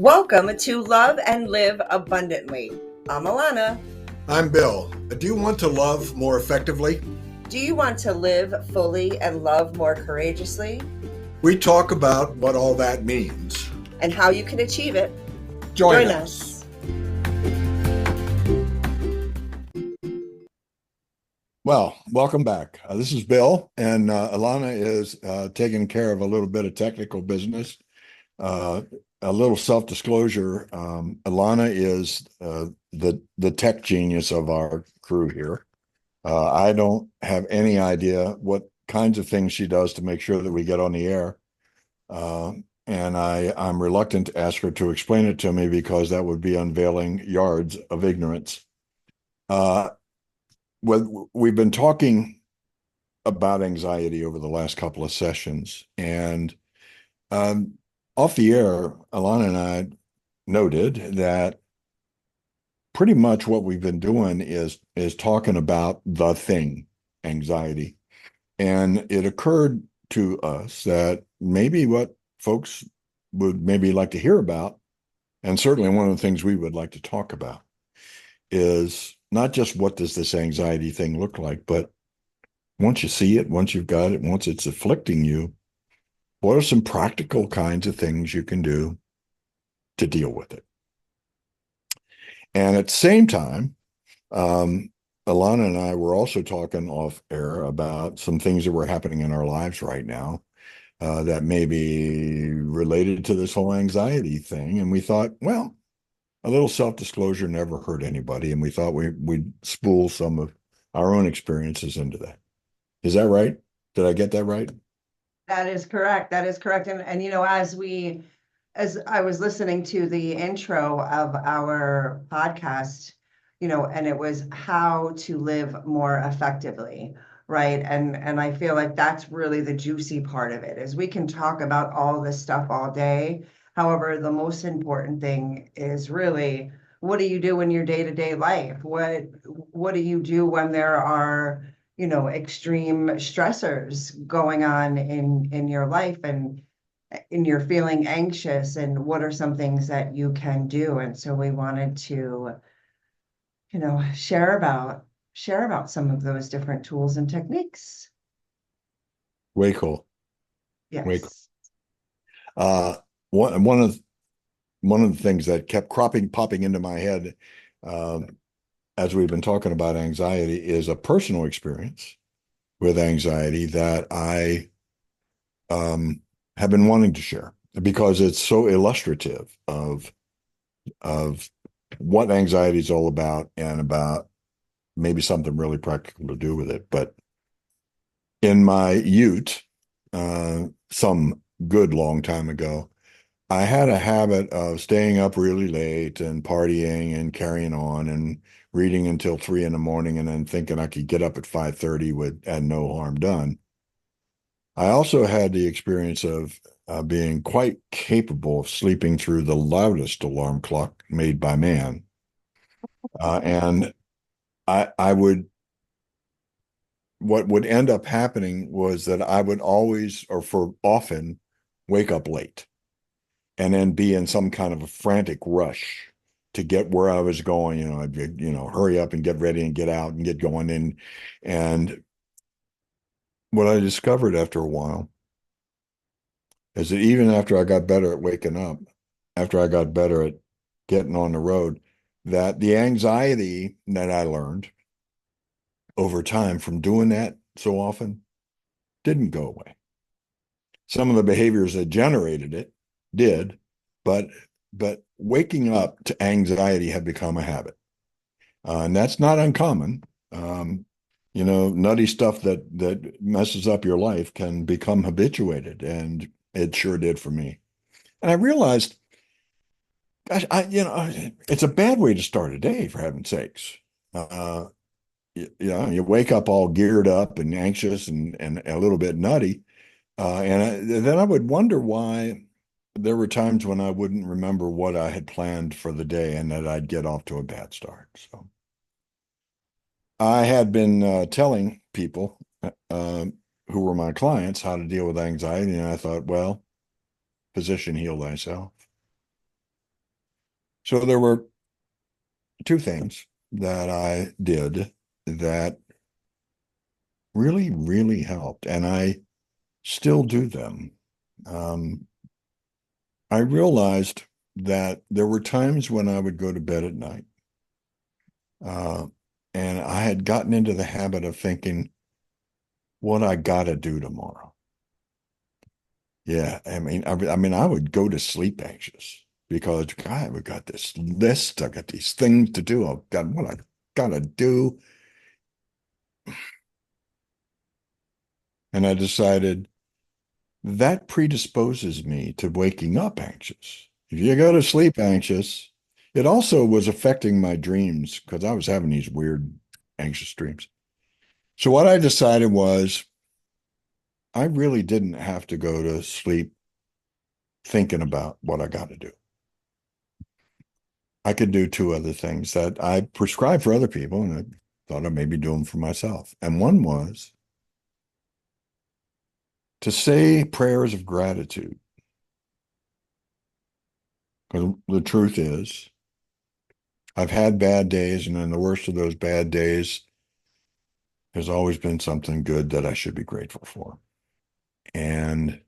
Welcome to Love and Live Abundantly. I'm Ilona. I'm Bill. Do you want to love more effectively? Do you want to live fully and love more courageously? We talk about what all that means. And how you can achieve it. Join us. Well, welcome back. This is Bill, and Ilona is taking care of a little bit of technical business. A little self-disclosure, Ilona is the tech genius of our crew here. I don't have any idea what kinds of things she does to make sure that we get on the air. And I'm reluctant to ask her to explain it to me because that would be unveiling yards of ignorance. We've been talking about anxiety over the last couple of sessions, and off the air, Ilona and I noted that pretty much what we've been doing is talking about the thing, anxiety. And it occurred to us that maybe what folks would maybe like to hear about, and certainly one of the things we would like to talk about, is not just what does this anxiety thing look like, but once you see it, once you've got it, once it's afflicting you, what are some practical kinds of things you can do to deal with it? And at the same time, Ilona and I were also talking off air about some things that were happening in our lives right now that may be related to this whole anxiety thing. And we thought, well, a little self-disclosure never hurt anybody. And we thought we'd spool some of our own experiences into that. Is that right? Did I get that right? That is correct. That is correct. And you know, as I was listening to the intro of our podcast, you know, and it was how to live more effectively, right? And I feel like that's really the juicy part of it, is we can talk about all this stuff all day. However, the most important thing is really, what do you do in your day-to-day life? What do you do when there are, you know, extreme stressors going on in your life, and you're feeling anxious, and what are some things that you can do? And so we wanted to, you know, share about some of those different tools and techniques. Way cool. Yes. Way cool. One of the things that kept popping into my head as we've been talking about anxiety is a personal experience with anxiety that I have been wanting to share because it's so illustrative of what anxiety is all about and about maybe something really practical to do with it. But in my youth, some good long time ago, I had a habit of staying up really late and partying and carrying on and reading until 3 a.m. and then thinking I could get up at 5:30 and no harm done. I also had the experience of being quite capable of sleeping through the loudest alarm clock made by man. And what would end up happening was that I would always, or for often, wake up late and then be in some kind of a frantic rush to get where I was going. You know, I'd, hurry up and get ready and get out and get going in. And what I discovered after a while is that even after I got better at waking up, after I got better at getting on the road, that the anxiety that I learned over time from doing that so often didn't go away. Some of the behaviors that generated it did, but waking up to anxiety had become a habit. And that's not uncommon. Nutty stuff that messes up your life can become habituated, and it sure did for me. And I realized, gosh, it's a bad way to start a day, for heaven's sakes. You wake up all geared up and anxious and a little bit nutty. Then I would wonder why there were times when I wouldn't remember what I had planned for the day and that I'd get off to a bad start. So I had been telling people who were my clients how to deal with anxiety. And I thought, well, physician, heal thyself. So there were two things that I did that really, really helped, and I still do them. Um, I realized that there were times when I would go to bed at night, uh, and I had gotten into the habit of thinking, what I gotta do tomorrow. Yeah, I mean, I would go to sleep anxious because God, we got this list. I got these things to do. Oh God, what I gotta do. And I decided that predisposes me to waking up anxious. If you go to sleep anxious, it also was affecting my dreams because I was having these weird anxious dreams. So what I decided was I really didn't have to go to sleep thinking about what I got to do. I could do two other things that I prescribed for other people, and I thought I'd maybe do them for myself. And one was to say prayers of gratitude. Because the truth is, I've had bad days, and in the worst of those bad days, there's always been something good that I should be grateful for. And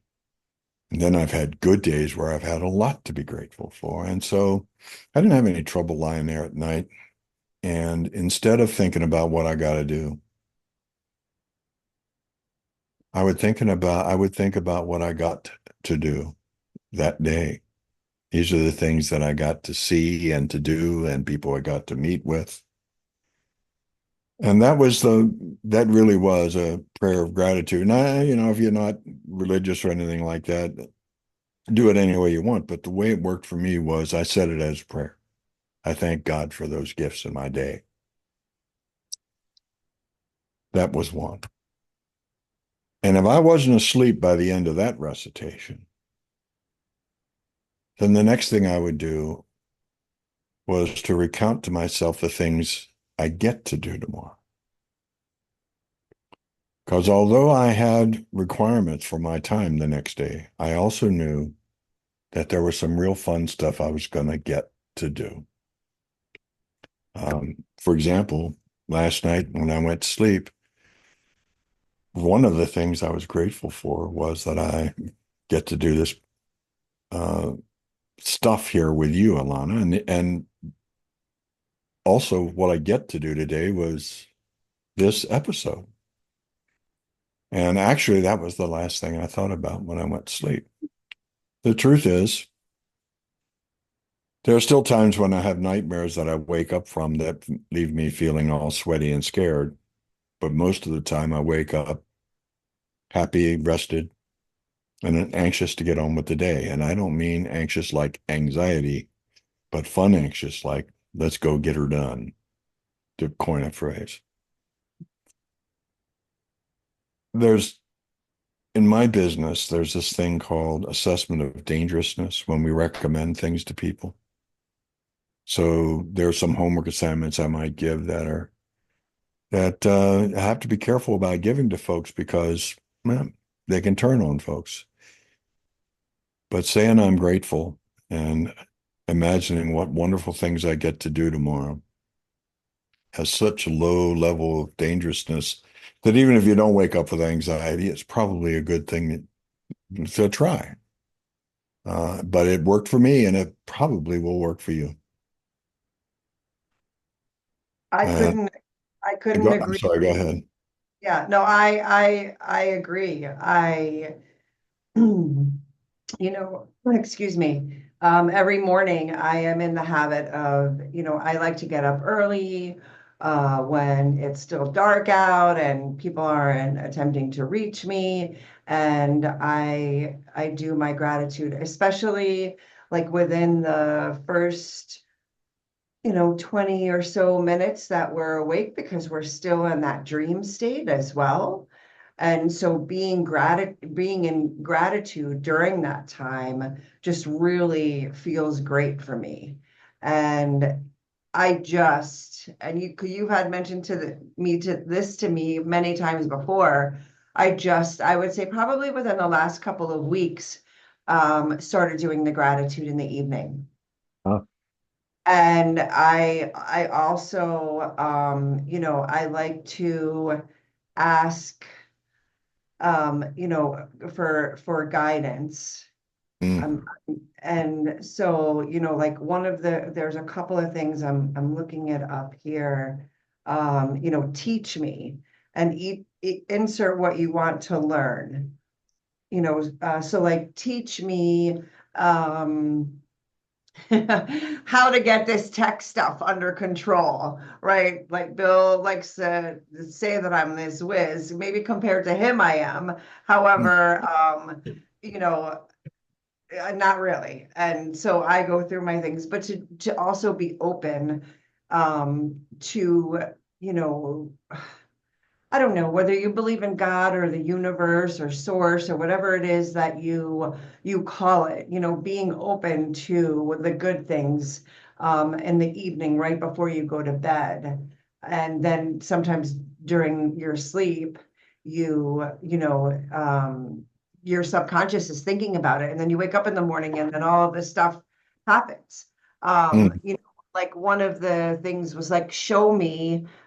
then I've had good days where I've had a lot to be grateful for. And so I didn't have any trouble lying there at night. And instead of thinking about what I got to do, I would think about what I got to do that day. These are the things that I got to see and to do and people I got to meet with. And that really was a prayer of gratitude. And if you're not religious or anything like that, do it any way you want. But the way it worked for me was I said it as prayer. I thank God for those gifts in my day. That was one. And if I wasn't asleep by the end of that recitation, then the next thing I would do was to recount to myself the things I get to do tomorrow. Because although I had requirements for my time the next day, I also knew that there was some real fun stuff I was going to get to do. For example, last night when I went to sleep, one of the things I was grateful for was that I get to do this uh, stuff here with you, Ilona, and also what I get to do today was this episode. And actually, that was the last thing I thought about when I went to sleep. The truth is, there are still times when I have nightmares that I wake up from that leave me feeling all sweaty and scared. But most of the time, I wake up happy, rested, and anxious to get on with the day. And I don't mean anxious like anxiety, but fun anxious like let's go get her done, to coin a phrase. There's in my business, there's this thing called assessment of dangerousness when we recommend things to people. So there's some homework assignments I might give that I have to be careful about giving to folks because well, they can turn on folks. But saying I'm grateful and imagining what wonderful things I get to do tomorrow has such a low level of dangerousness that even if you don't wake up with anxiety, it's probably a good thing to try. But it worked for me, and it probably will work for you. I Uh, couldn't, I couldn't I'm agree. sorry, go ahead. Yeah, no, I agree. Excuse me. Every morning I am in the habit of, I like to get up early, when it's still dark out and people aren't attempting to reach me. And I do my gratitude, especially like within the first 20 or so minutes that we're awake because we're still in that dream state as well. And so being in gratitude during that time just really feels great for me. And you had mentioned to me many times before. I would say probably within the last couple of weeks, started doing the gratitude in the evening. Huh. And I also, I like to ask, for guidance. Mm, Um, and so, like there's a couple of things I'm looking it up here. Teach me and insert what you want to learn. So like teach me, um, how to get this tech stuff under control, right? Like Bill likes to say that I'm this whiz. Maybe compared to him, I am. mm, However, you know, not really. And so I go through my things, but to also be open, to, you know, I don't know whether you believe in God or the universe or source or whatever it is that you call it, being open to the good things in the evening right before you go to bed. And then sometimes during your sleep, your subconscious is thinking about it. And then you wake up in the morning and then all of this stuff happens. mm, Like one of the things was like,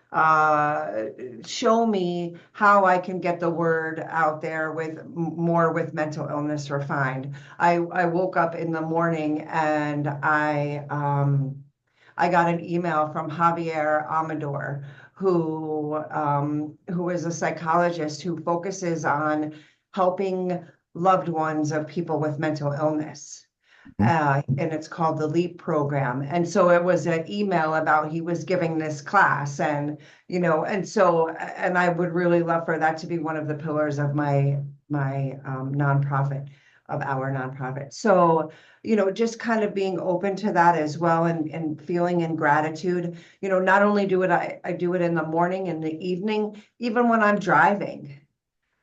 uh, show me how I can get the word out there with more with mental illness refined. I woke up in the morning and I got an email from Javier Amador, who is a psychologist who focuses on helping loved ones of people with mental illness. mm. And it's called the LEAP program. And so it was an email about he was giving this class, and I would really love for that to be one of the pillars of my nonprofit, of our nonprofit. So, just kind of being open to that as well, and feeling in gratitude. Not only I do it in the morning and the evening, even when I'm driving.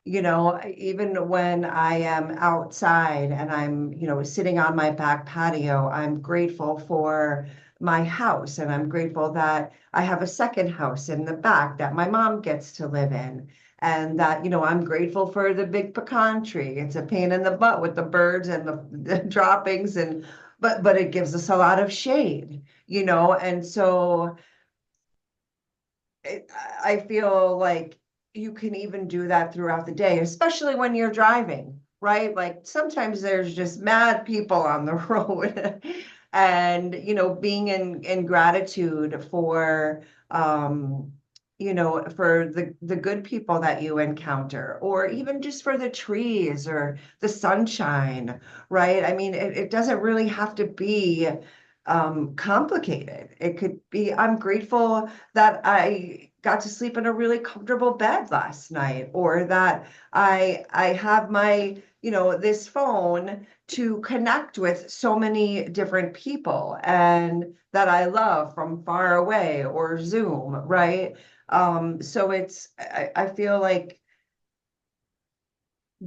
Even when I am outside and I'm, sitting on my back patio, I'm grateful for my house, and I'm grateful that I have a second house in the back that my mom gets to live in. And that, I'm grateful for the big pecan tree. It's a pain in the butt with the birds and the droppings, but it gives us a lot of shade, and so it, I feel like you can even do that throughout the day, especially when you're driving, right? Like sometimes there's just mad people on the road. And being in gratitude for for the good people that you encounter, or even just for the trees or the sunshine, right? I mean, it doesn't really have to be complicated. It could be, I'm grateful that I got to sleep in a really comfortable bed last night, or that I have my, this phone to connect with so many different people and that I love from far away, or Zoom, right? So I feel like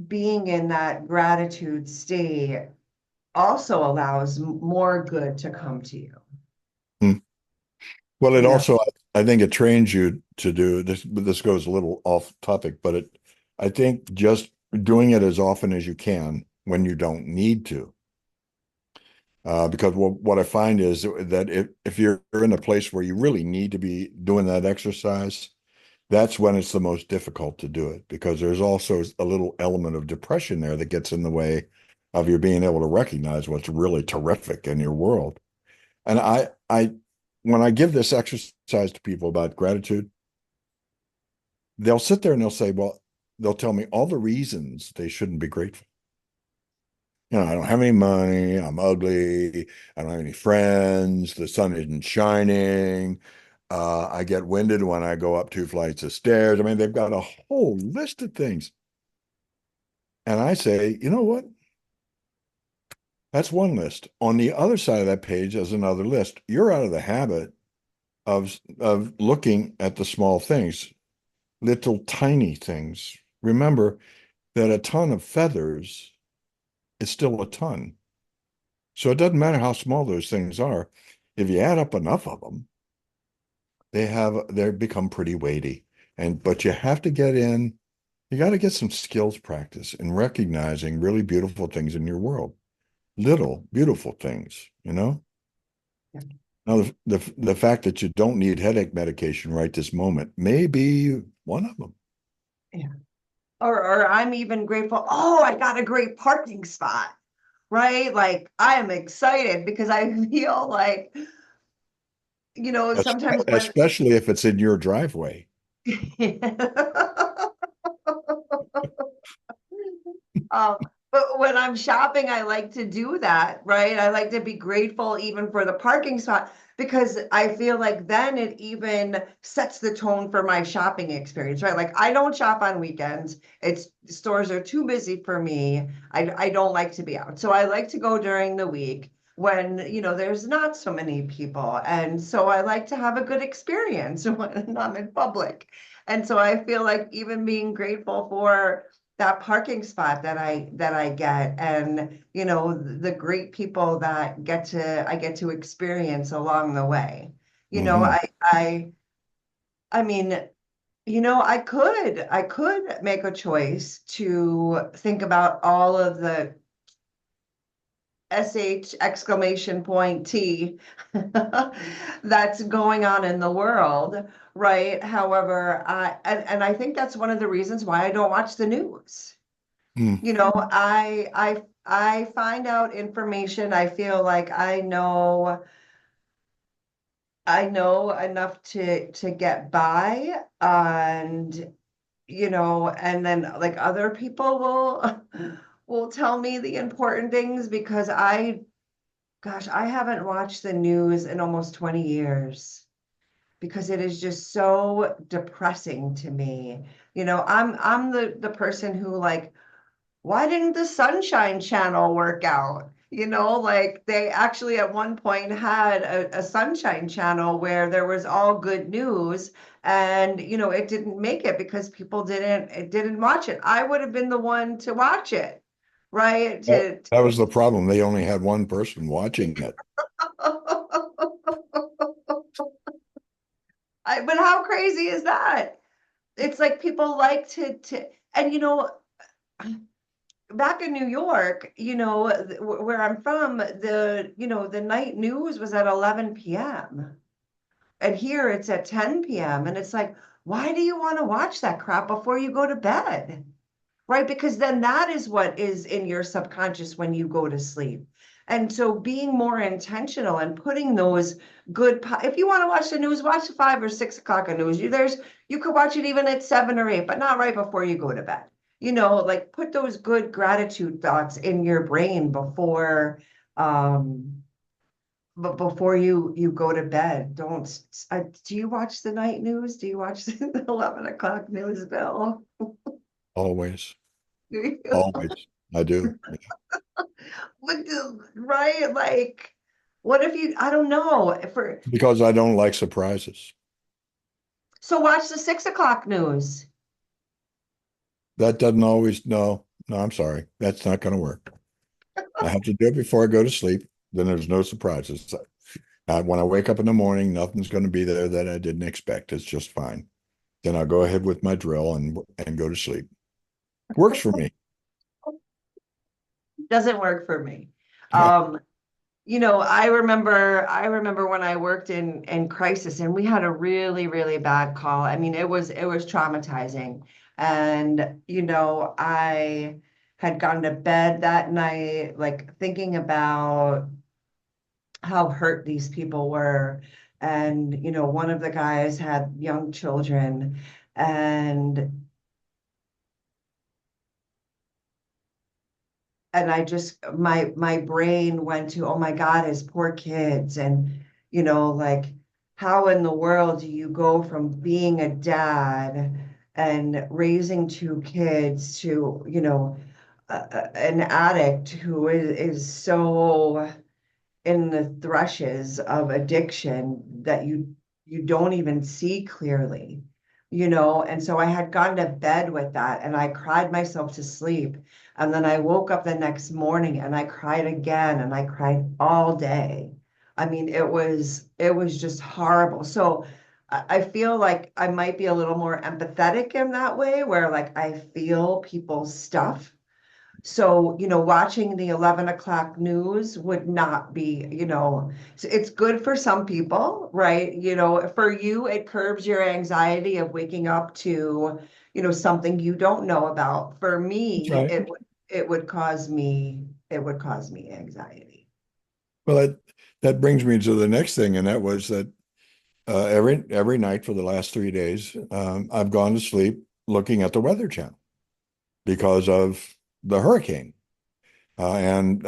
being in that gratitude state also allows more good to come to you, Mm. Well, it you know? also, I think it trains you to do this. This goes a little off topic, but I think just doing it as often as you can when you don't need to. Because what I find is that if you're in a place where you really need to be doing that exercise, that's when it's the most difficult to do it, because there's also a little element of depression there that gets in the way of your being able to recognize what's really terrific in your world. And when I give this exercise to people about gratitude, they'll sit there and they'll say, well, they'll tell me all the reasons they shouldn't be grateful. I don't have any money. I'm ugly. I don't have any friends. The sun isn't shining. I get winded when I go up two flights of stairs. I mean, they've got a whole list of things. And I say, you know what? That's one list. On the other side of that page is another list. You're out of the habit of looking at the small things, little tiny things. Remember that a ton of feathers is still a ton. So it doesn't matter how small those things are. If you add up enough of them, they become pretty weighty. But you have to you got to get some skills practice in recognizing really beautiful things in your world. Little beautiful things. Now, the fact that you don't need headache medication right this moment may be one of them. Yeah. Or I'm even grateful. Oh, I got a great parking spot, right? Like I am excited because I feel like, sometimes when Especially if it's in your driveway. Um, but when I'm shopping, I like to do that, right? I like to be grateful even for the parking spot because I feel like then it even sets the tone for my shopping experience, right? Like I don't shop on weekends. It's stores are too busy for me. I don't like to be out. So I like to go during the week when, there's not so many people. And so I like to have a good experience when I'm in public. And so I feel like even being grateful for that parking spot that I get and the great people that I get to experience along the way. You know, Hmm. I mean, I could make a choice to think about all of the SH exclamation point T that's going on in the world, right? However, and I think that's one of the reasons why I don't watch the news. Hmm. I find out information. I feel like I know enough to get by, and and then like other people will will tell me the important things because I haven't watched the news in almost 20 years because it is just so depressing to me. I'm the person who like why didn't the Sunshine Channel work out? Like they actually at one point had a Sunshine Channel where there was all good news and it didn't make it because people didn't watch it. I would have been the one to watch it, right? That was the problem. They only had one person watching it. But how crazy is that? It's like people like to and back in New York, where I'm from, the night news was at 11 p.m. And here it's at 10 p.m. And it's like, why do you want to watch that crap before you go to bed? Right? Because then that is what is in your subconscious when you go to sleep. And so being more intentional and putting those if you want to watch the news, watch the 5 or 6 o'clock news. You could watch it even at 7 or 8, but not right before you go to bed. Like put those good gratitude thoughts in your brain um, but before you go to bed. Don't, do you watch the night news? Do you watch the 11 o'clock news, Bill? Always. Always. I do. Right? Like, what if I don't know, Because I don't like surprises. so watch the 6 o'clock news. That doesn't always, no, no, I'm sorry. That's not going to work. I have to do it before I go to sleep. Then there's no surprises. When I wake up in the morning, nothing's going to be there that I didn't expect. It's just fine. Then I'll go ahead with my drill and go to sleep. Works for me. Doesn't work for me. Um, I remember when I worked in crisis and we had a really, really bad call. I mean, it was traumatizing. And, I had gone to bed that night, like thinking about how hurt these people were. And, one of the guys had young children and I just my brain went to, oh my God, his poor kids. And, like how in the world do you go from being a dad and raising two kids to, an addict who is so in the threshes of addiction that you don't even see clearly, and so I had gone to bed with that and I cried myself to sleep, and then I woke up the next morning and I cried again and I cried all day. I mean, it was just horrible. So I feel like I might be a little more empathetic in that way, where like I feel people's stuff, So, watching the 11 o'clock news would not be, it's good for some people, right? For you, it curbs your anxiety of waking up to, something you don't know about. For That's me, right. it would cause me anxiety. Well, that brings me to the next thing, and that was that every night for the last 3 days, I've gone to sleep looking at the Weather Channel because of the hurricane, and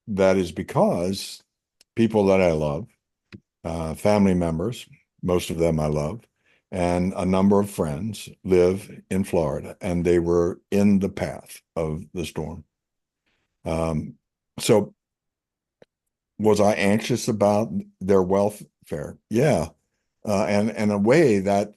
that is because people that I love, family members, most of them I love, and a number of friends live in Florida, and they were in the path of the storm. Um, so was I anxious about their welfare? Yeah. And in a way that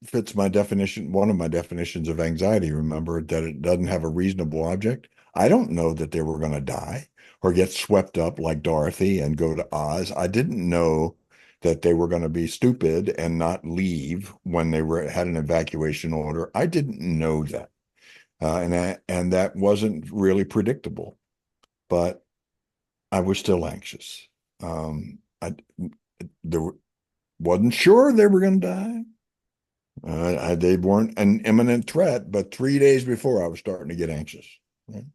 fits my definition, one of my definitions of anxiety. Remember that it doesn't have a reasonable object. I don't know that they were going to die or get swept up like Dorothy and go to Oz. I didn't know that they were going to be stupid and not leave when they were had an evacuation order. I didn't know that, and that wasn't really predictable. But I was still anxious. I there wasn't sure they were going to die. They weren't an imminent threat, but 3 days before I was starting to get anxious. Right?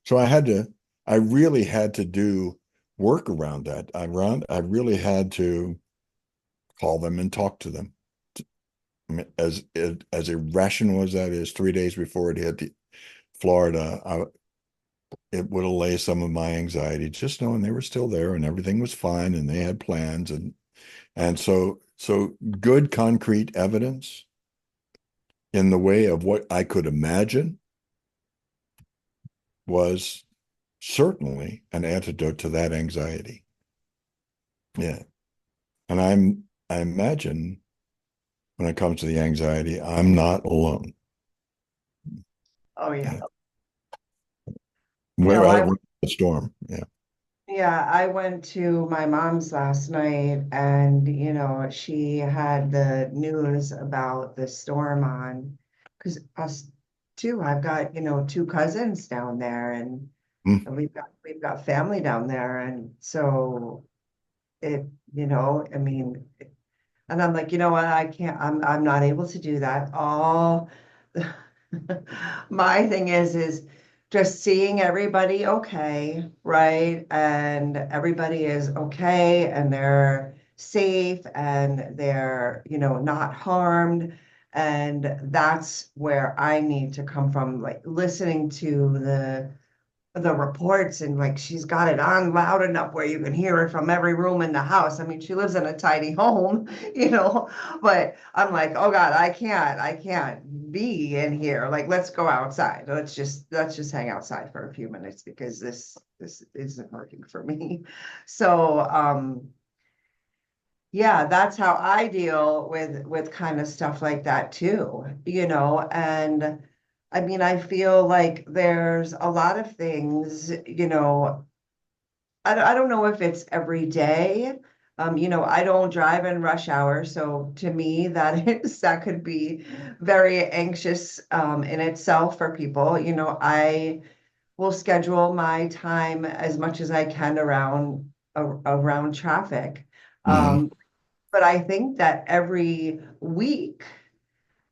So I really had to do work around that. I really had to call them and talk to them. I mean, as irrational as that is, 3 days before it hit Florida, it would allay some of my anxiety, just knowing they were still there and everything was fine and they had plans and so good concrete evidence in the way of what I could imagine was certainly an antidote to that anxiety. Yeah. And I imagine when it comes to the anxiety, I'm not alone. Oh yeah. Yeah. You know, I We're in the storm. Yeah. Yeah, I went to my mom's last night and, she had the news about the storm on because us too, I've got, two cousins down there Mm. and we've got family down there. And so it, I mean, and I'm like, you know what, I can't, I'm not able to do that. All my thing is just seeing everybody okay, right? And everybody is okay and they're safe and they're, not harmed. And that's where I need to come from, like listening to the reports and like she's got it on loud enough where you can hear it from every room in the house. I mean, she lives in a tiny home, but I'm like, oh God, I can't be in here. Like, let's go outside. Let's just hang outside for a few minutes because this isn't working for me. So yeah, that's how I deal with kind of stuff like that too, and I mean, I feel like there's a lot of things, I don't know if it's every day. I don't drive in rush hour, so to me, that could be very anxious in itself for people. I will schedule my time as much as I can around traffic. Hmm. Um, but I think that every week,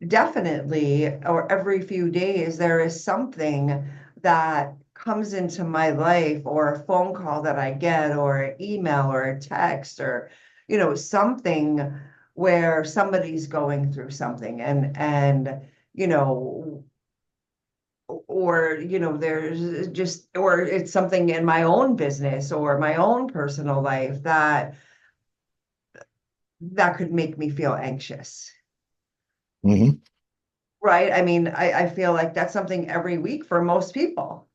definitely, or every few days, there is something that comes into my life, or a phone call that I get, or an email, or a text, or, something where somebody's going through something you know, or, there's just, or it's something in my own business or my own personal life that could make me feel anxious. Hmm. Right. I mean, I feel like that's something every week for most people.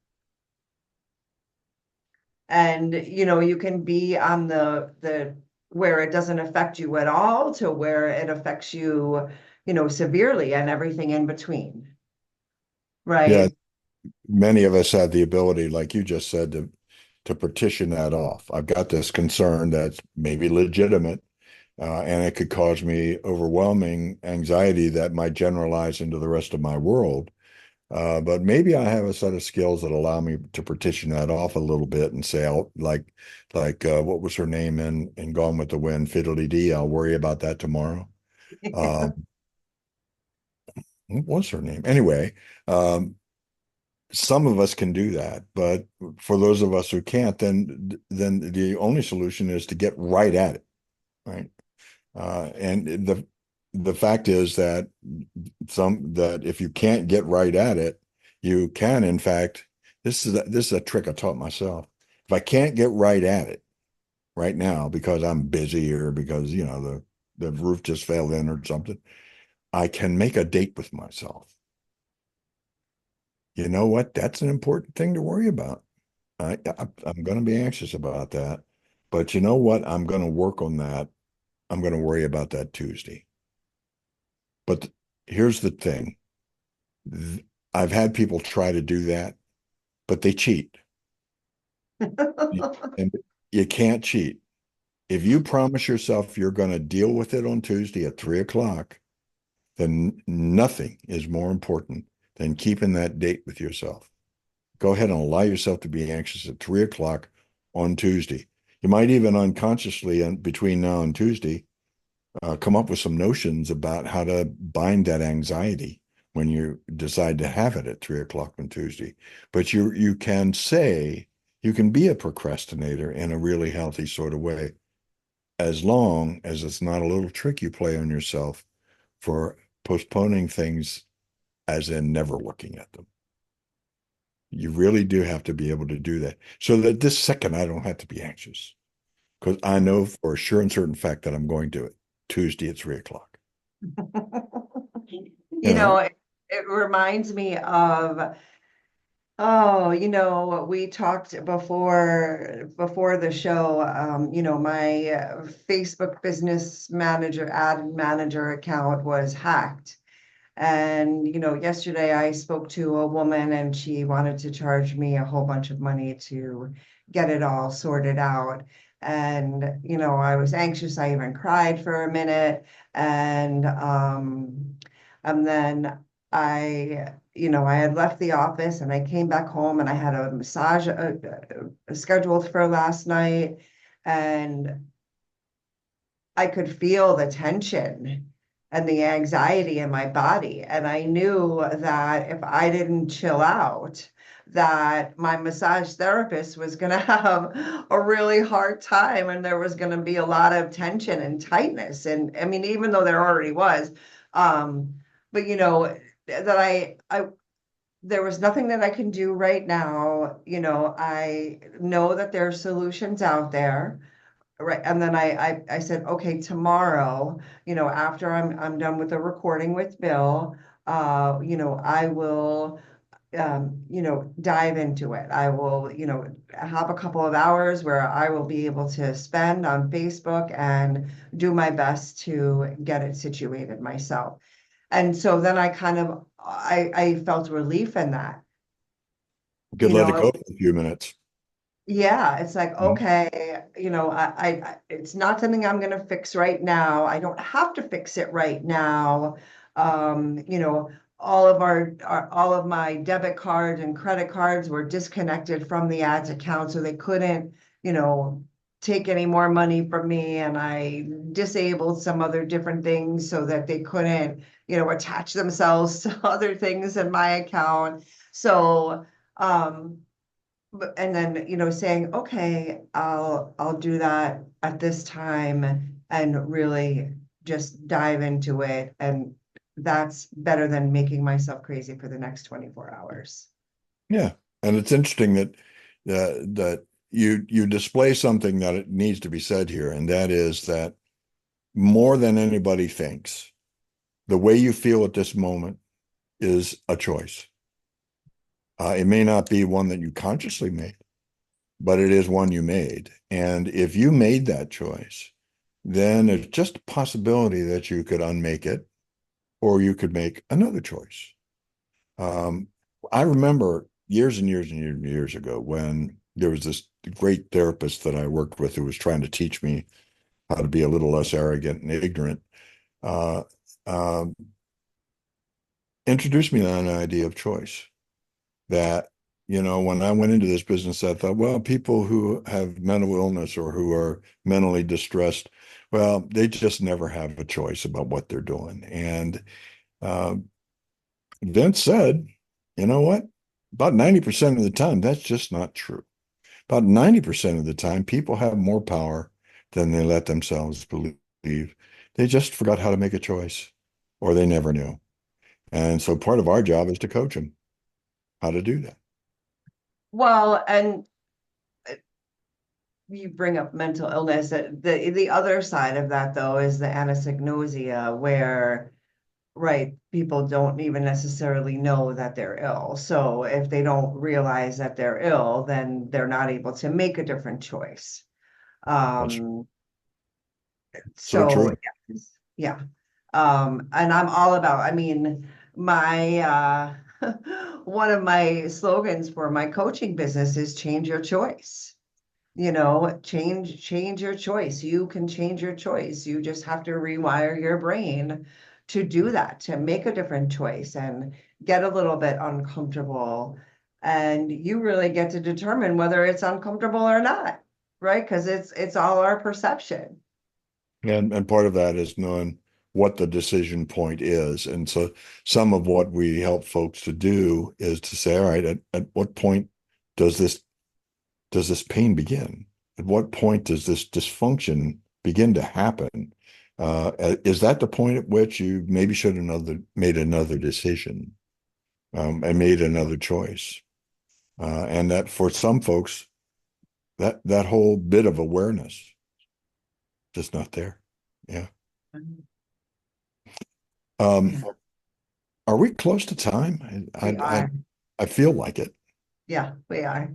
And, you can be on the where it doesn't affect you at all to where it affects you, severely and everything in between. Yeah. Right. Many of us have the ability, like you just said, to partition that off. I've got this concern that's maybe legitimate, and it could cause me overwhelming anxiety that might generalize into the rest of my world. But maybe I have a set of skills that allow me to partition that off a little bit and say, I'll, what was her name in Gone with the Wind, Fiddly Dee. I'll worry about that tomorrow. What was her name? Anyway, um, some of us can do that, but for those of us who can't, then the only solution is to get right at it, right? And the fact is that if you can't get right at it, you can, in fact, this is a trick I taught myself. If I can't get right at it right now because I'm busy or because the roof just fell in or something, I can make a date with myself. You know what? That's an important thing to worry about. I'm going to be anxious about that, but you know what? I'm going to work on that. I'm going to worry about that Tuesday. But here's the thing. I've had people try to do that, but they cheat. And you can't cheat. If you promise yourself you're going to deal with it on Tuesday at 3 o'clock, then nothing is more important than keeping that date with yourself. Go ahead and allow yourself to be anxious at 3 o'clock on Tuesday. You might even unconsciously, between now and Tuesday, come up with some notions about how to bind that anxiety when you decide to have it at 3 o'clock on Tuesday. But you can say you can be a procrastinator in a really healthy sort of way, as long as it's not a little trick you play on yourself for postponing things, as in never looking at them. You really do have to be able to do that so that this second I don't have to be anxious because I know for a sure and certain fact that I'm going to it Tuesday at 3 o'clock. You You know, know, it reminds me of, oh, we talked before the show, my Facebook business manager, ad manager account was hacked. And, yesterday I spoke to a woman and she wanted to charge me a whole bunch of money to get it all sorted out. And, I was anxious. I even cried for a minute. And then I had left the office and I came back home and I had a massage scheduled for last night. And I could feel the tension and the anxiety in my body. And I knew that if I didn't chill out, that my massage therapist was going to have a really hard time and there was going to be a lot of tension and tightness. And I mean, even though there already was, um, but that there was nothing that I can do right now. I know that there are solutions out there. Right. And then I said, okay, tomorrow, after I'm done with the recording with Bill, I will dive into it. I will, have a couple of hours where I will be able to spend on Facebook and do my best to get it situated myself. And so then I felt relief in that. you could You let it know, go for a few minutes. Yeah, it's like, Mhm. okay, it's not something I'm gonna fix right now. I don't have to fix it right now. All of my debit card and credit cards were disconnected from the ads account, so they couldn't, you know, take any more money from me. And I disabled some other different things so that they couldn't, attach themselves to other things in my account. So, and then, saying, okay, I'll do that at this time and really just dive into it. And that's better than making myself crazy for the next 24 hours. Yeah. And it's interesting that you display something that it needs to be said here, and that is that more than anybody thinks, the way you feel at this moment is a choice. It may not be one that you consciously made, but it is one you made. And if you made that choice, then there's just a possibility that you could unmake it or you could make another choice. Um, I remember years and years and years and years ago when there was this great therapist that I worked with who was trying to teach me how to be a little less arrogant and ignorant. Uh, um, introduced me to an idea of choice that, when I went into this business, I thought, well, people who have mental illness or who are mentally distressed, well, they just never have a choice about what they're doing. And uh, Vince said, you know what? About 90% of the time, that's just not true. About 90% of the time, people have more power than they let themselves believe. They just forgot how to make a choice, or they never knew. And so part of our job is to coach them how to do that. Well, and you bring up mental illness. The other side of that, though, is the anosognosia, where, right, people don't even necessarily know that they're ill. So if they don't realize that they're ill, then they're not able to make a different choice. That's Um, so so true. yes, yeah. And I'm all about, I mean, my one of my slogans for my coaching business is change your choice. Change your choice. You can change your choice. You just have to rewire your brain to do that, to make a different choice and get a little bit uncomfortable. And you really get to determine whether it's uncomfortable or not, right? Because it's all our perception. And part of that is knowing what the decision point is. And so some of what we help folks to do is to say, all right, at what point does this pain begin? At what point does this dysfunction begin to happen? Is that the point at which you maybe should have made another decision, and made another choice? And that for some folks, that whole bit of awareness just not there. Yeah. Um, Yeah, are we close to time? we are. I feel like it. Yeah, we are.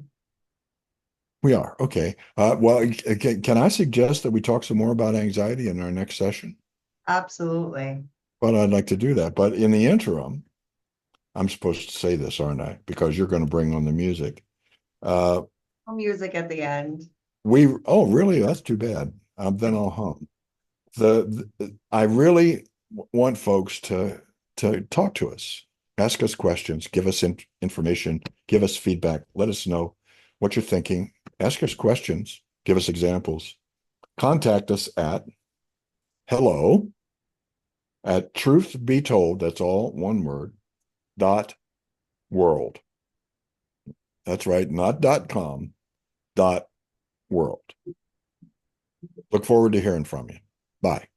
We are. Okay. Well, can I suggest that we talk some more about anxiety in our next session? Absolutely. Well, I'd like to do that. But in the interim, I'm supposed to say this, aren't I? Because you're going to bring on the music. Uh, Music at the end. oh, really? That's too bad. Then I'll hum. I really want folks to talk to us, ask us questions, give us information, give us feedback, let us know what you're thinking, ask us questions, give us examples. Contact us at hello at truth be told, that's all one word, dot world. That's right, not dot com, dot world. Look forward to hearing from you. Bye.